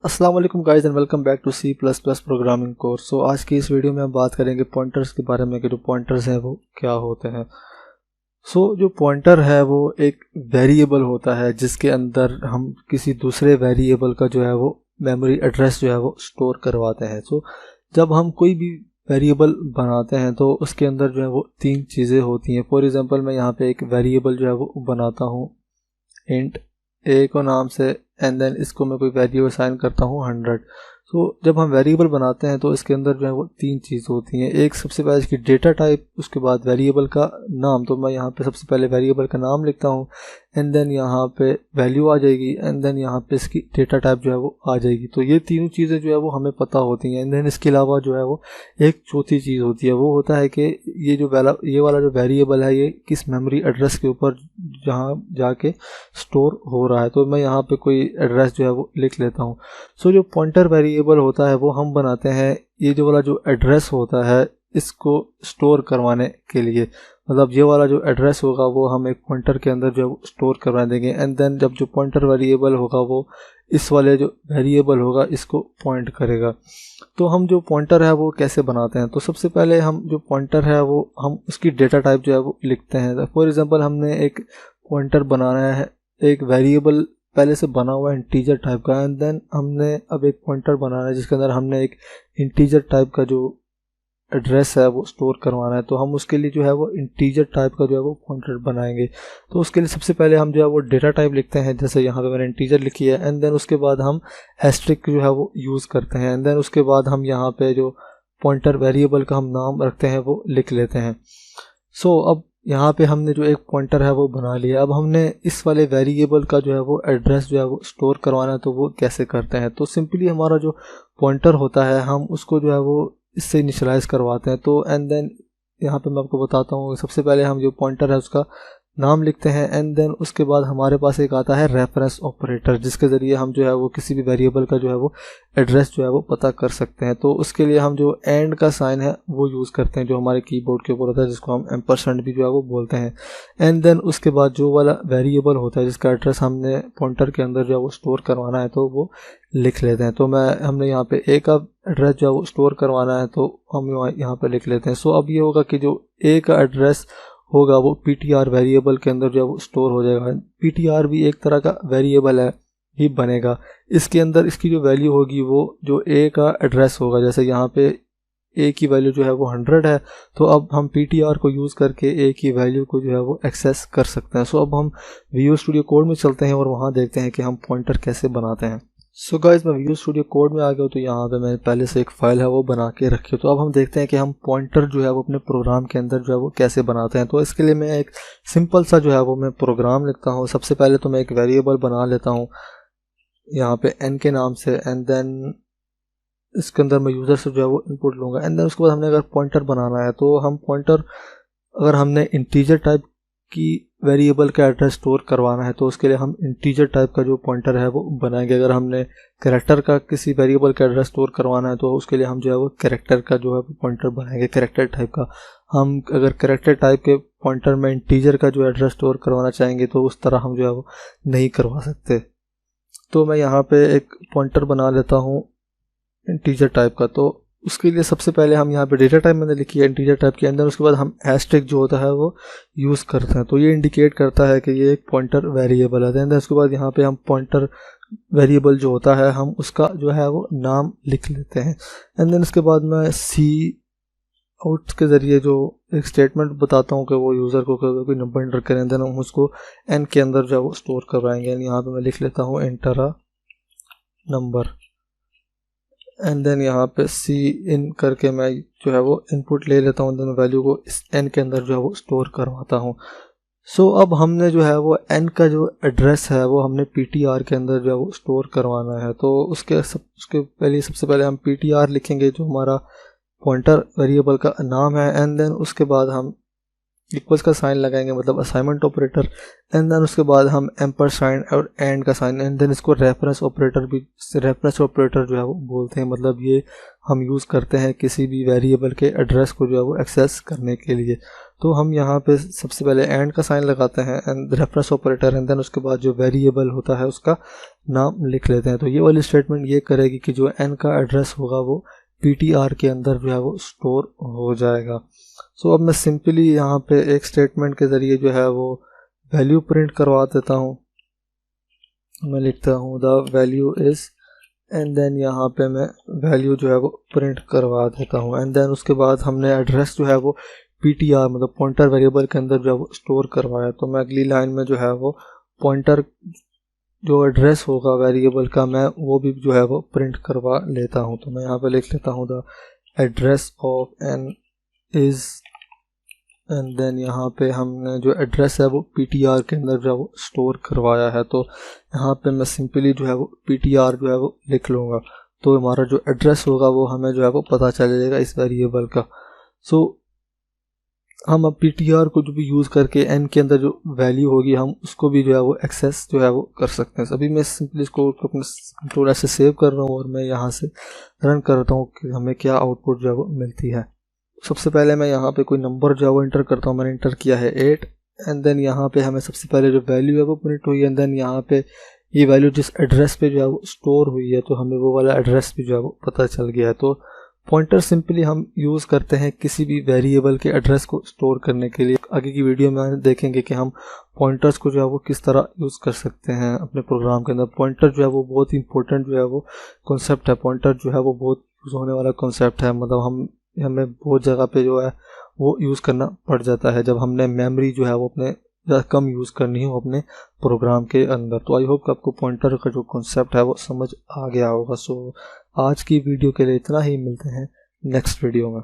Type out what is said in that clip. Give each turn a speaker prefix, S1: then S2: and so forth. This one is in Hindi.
S1: अस्सलाम वालेकुम guys and welcome back to C plus plus programming course. So आज की इस वीडियो में हम बात करेंगे पॉइंटर्स के बारे में कि जो पॉइंटर्स हैं वो क्या होते हैं। जो पॉइंटर है वो एक वेरिएबल होता है जिसके अंदर हम किसी दूसरे वेरिएबल का जो है वो मेमोरी एड्रेस जो है वो स्टोर करवाते हैं। जब हम कोई भी वेरिएबल बनाते हैं तो उसके अंदर जो है वो तीन चीज़ें होती हैं। फॉर एग्जांपल मैं यहाँ पे एक वेरिएबल जो है वो बनाता हूँ इंट ए को नाम से एंड देन इसको मैं कोई वैल्यू असाइन करता हूँ 100। जब हम वेरिएबल बनाते हैं तो इसके अंदर जो है वो तीन चीज़ होती हैं। एक सबसे पहले इसकी डेटा टाइप, उसके बाद वेरिएबल का नाम। तो मैं यहाँ पे सबसे पहले वेरिएबल का नाम लिखता हूँ एंड देन यहाँ पे वैल्यू आ जाएगी एंड देन यहाँ पे इसकी डेटा टाइप जो है वो आ जाएगी। तो ये तीनों चीज़ें जो है वो हमें पता होती हैं। एंड देन इसके अलावा जो है वो एक चौथी चीज़ होती है, वो होता है कि ये वाला जो वेरिएबल है ये किस मेमोरी एड्रेस के ऊपर जहाँ जाके स्टोर हो रहा है। तो मैं यहाँ पे कोई एड्रेस जो है वो लिख लेता हूँ। जो पॉइंटर वेरिएबल होता है वो हम बनाते हैं ये जो वाला जो एड्रेस होता है इसको स्टोर करवाने के लिए। मतलब ये वाला जो एड्रेस होगा वो हम एक पॉइंटर के अंदर जो स्टोर करवा देंगे एंड देन जब जो पॉइंटर वेरिएबल होगा वो इस वाले जो वेरिएबल होगा इसको पॉइंट करेगा। तो हम जो पॉइंटर है वो कैसे बनाते हैं, तो सबसे पहले हम जो पॉइंटर है वो हम उसकी डेटा टाइप जो है वो लिखते हैं। फॉर एग्जांपल हमने एक पॉइंटर बनाना है, एक वेरिएबल पहले से बना हुआ है इंटीजर टाइप का एंड देन हमने अब एक पॉइंटर बनाना है जिसके अंदर हमने एक इंटीजर टाइप का जो एड्रेस है वो स्टोर करवाना है। तो हम उसके लिए जो है वो इंटीजर टाइप का जो है वो पॉइंटर बनाएंगे। तो उसके लिए सबसे पहले हम जो है वो डेटा टाइप लिखते हैं, जैसे यहाँ पे मैंने इंटीजर लिखी है एंड देन उसके बाद हम एस्ट्रिक जो है वो यूज़ करते हैं एंड देन उसके बाद हम यहाँ पे जो पॉइंटर वेरिएबल का हम नाम रखते हैं वो लिख लेते हैं। अब यहाँ पे हमने जो एक पॉइंटर है वो बना लिया। अब हमने इस वाले वेरिएबल का जो है वो एड्रेस जो है वो स्टोर करवाना है। तो वो कैसे करते हैं, तो सिंपली हमारा जो पॉइंटर होता है हम उसको जो है वो इससे इनिशियलाइज करवाते हैं। तो एंड देन यहाँ पे मैं आपको बताता हूँ, सबसे पहले हम जो पॉइंटर है उसका नाम लिखते हैं एंड देन उसके बाद हमारे पास एक आता है रेफरेंस ऑपरेटर जिसके ज़रिए हम जो है वो किसी भी वेरिएबल का जो है वो एड्रेस जो है वो पता कर सकते हैं। तो उसके लिए हम जो एंड का साइन है वो यूज़ करते हैं जो हमारे कीबोर्ड के ऊपर होता है, जिसको हम एम्परसेंड भी जो है वो बोलते हैं। एंड देन उसके बाद जो वाला वेरिएबल होता है जिसका एड्रेस हमने पॉइंटर के अंदर जो है वो स्टोर करवाना है तो वो लिख लेते हैं। तो हमने यहाँ पे ए का एड्रेस जो है वो स्टोर करवाना है तो हम यहाँ पे लिख लेते हैं। अब ये होगा कि जो ए का एड्रेस होगा वो ptr वेरिएबल के अंदर जो है वो स्टोर हो जाएगा। ptr भी एक तरह का वेरिएबल है ही बनेगा। इसके अंदर इसकी जो वैल्यू होगी वो जो a का एड्रेस होगा, जैसे यहाँ पे a की वैल्यू जो है वो 100 है तो अब हम ptr को यूज़ करके a की वैल्यू को जो है वो एक्सेस कर सकते हैं। अब हम विजुअल स्टूडियो कोड में चलते हैं और वहाँ देखते हैं कि हम पॉइंटर कैसे बनाते हैं। गाइस मैं विजुअल स्टूडियो कोड में आ गया हूँ। तो यहाँ पे मैंने पहले से एक फाइल है वो बना के रखी है। तो अब हम देखते हैं कि हम पॉइंटर जो है वो अपने प्रोग्राम के अंदर जो है वो कैसे बनाते हैं। तो इसके लिए मैं एक सिंपल सा जो है वो मैं प्रोग्राम लिखता हूँ। सबसे पहले तो मैं एक वेरिएबल बना लेता हूँ यहाँ पे n के नाम से एंड देन इसके अंदर मैं यूज़र से जो है वो इनपुट लूँगा एंड देन उसके बाद हमने अगर पॉइंटर बनाना है तो हम पॉइंटर अगर हमने इंटीजर टाइप की वेरिएबल का एड्रेस स्टोर करवाना है तो उसके लिए हम इंटीजर टाइप का जो पॉइंटर है वो बनाएंगे। अगर हमने कैरेक्टर का किसी वेरिएबल का एड्रेस स्टोर करवाना है तो उसके लिए हम जो है वो कैरेक्टर का जो है वो पॉइंटर बनाएंगे, कैरेक्टर टाइप का। हम अगर कैरेक्टर टाइप के पॉइंटर में इंटीजर का जो एड्रेस स्टोर करवाना चाहेंगे तो उस तरह हम जो है वो नहीं करवा सकते। तो मैं यहाँ पे एक पॉइंटर बना लेता हूँ इंटीजर टाइप का। तो उसके लिए सबसे पहले हम यहाँ पे डेटा टाइप मैंने लिखी है इंटीजर टाइप के अंदर, उसके बाद हम हैशटैग जो होता है वो यूज़ करते हैं। तो ये इंडिकेट करता है कि ये एक पॉइंटर वेरिएबल है। देन उसके बाद यहाँ पे हम पॉइंटर वेरिएबल जो होता है हम उसका जो है वो नाम लिख लेते हैं एंड देन उसके बाद मैं सी आउट के ज़रिए जो एक स्टेटमेंट बताता हूँ कि वो यूज़र को कोई नंबर एंटर करें, देन हम उसको एन के अंदर जो है वो स्टोर करवाएंगे। यहाँ पर मैं लिख लेता हूँ enter a number and then यहाँ पे सी इन करके मैं जो है वो इनपुट ले लेता हूँ, देन वैल्यू को इस एन के अंदर जो है वो स्टोर करवाता हूँ। अब हमने जो है वो एन का जो एड्रेस है वो हमने ptr के अंदर जो है वो स्टोर करवाना है। तो उसके पहले सबसे पहले हम ptr लिखेंगे जो हमारा पॉइंटर वेरिएबल का नाम है एंड देन उसके बाद हम इक्वल्स का साइन लगाएंगे मतलब असाइनमेंट ऑपरेटर, एंड देन उसके बाद हम एम्परसाइन और एंड का साइन, एंड देन इसको रेफरेंस ऑपरेटर भी, रेफरेंस ऑपरेटर जो है वो बोलते हैं। मतलब ये हम यूज़ करते हैं किसी भी वेरिएबल के एड्रेस को जो है वो एक्सेस करने के लिए। तो हम यहाँ पे सबसे पहले एंड का साइन लगाते हैं and reference operator, and then उसके बाद जो वेरिएबल होता है उसका नाम लिख लेते हैं। तो ये वाली स्टेटमेंट ये करेगी कि जो एन का एड्रेस होगा वो ptr के अंदर जो है वो स्टोर हो जाएगा। सो अब मैं सिंपली यहाँ पे एक स्टेटमेंट के ज़रिए जो है वो वैल्यू प्रिंट करवा देता हूँ। मैं लिखता हूँ the value is, and then यहाँ पे मैं वैल्यू जो है वो प्रिंट करवा देता हूँ, एंड देन उसके बाद हमने एड्रेस जो है वो ptr मतलब पॉइंटर वेरिएबल के अंदर जो है वो स्टोर करवाया। तो मैं अगली लाइन में जो है वो पॉइंटर जो एड्रेस होगा वेरिएबल का मैं वो भी जो है वो प्रिंट करवा लेता हूँ। तो मैं यहाँ पे लिख लेता हूँ the address of n is, and then यहाँ पे हमने जो एड्रेस है वो ptr के अंदर जो है वो स्टोर करवाया है। तो यहाँ पे मैं सिंपली जो है वो ptr जो है वो लिख लूँगा। तो हमारा जो एड्रेस होगा वो हमें जो है वो पता चल जाएगा इस वेरिएबल का। सो हम अब ptr को जो भी यूज़ करके n के अंदर जो वैल्यू होगी हम उसको भी जो है वो एक्सेस जो है वो कर सकते हैं। अभी मैं सिंपली इसको अपने कंट्रोलर से सेव कर रहा हूँ और मैं यहाँ से रन करता हूँ कि हमें क्या आउटपुट जो है वो मिलती है। सबसे पहले मैं यहाँ पे कोई नंबर जो है वो इंटर करता हूँ। मैंने इंटर किया है 8, एंड देन यहाँ पे हमें सबसे पहले जो वैल्यू है वो प्रिंट हुई है, एंड देन यहाँ पे ये वैल्यू जिस एड्रेस पे जो है वो स्टोर हुई है तो हमें वो वाला एड्रेस भी जो है वो पता चल गया है। तो पॉइंटर सिंपली हम यूज़ करते हैं किसी भी वेरिएबल के एड्रेस को स्टोर करने के लिए। आगे की वीडियो में देखेंगे कि हम पॉइंटर्स को जो है वो किस तरह यूज़ कर सकते हैं अपने प्रोग्राम के अंदर। पॉइंटर जो है वो बहुत इंपॉर्टेंट जो है वो कॉन्सेप्ट है। पॉइंटर जो है वो बहुत यूज़ होने वाला कॉन्सेप्ट है। मतलब हमें बहुत जगह पे जो है वो यूज़ करना पड़ जाता है जब हमने मेमोरी जो है वो अपने ज़्यादा कम यूज़ करनी हो अपने प्रोग्राम के अंदर। तो आई होप कि आपको पॉइंटर का जो कॉन्सेप्ट है वो समझ आ गया होगा। सो आज की वीडियो के लिए इतना ही, मिलते हैं नेक्स्ट वीडियो में।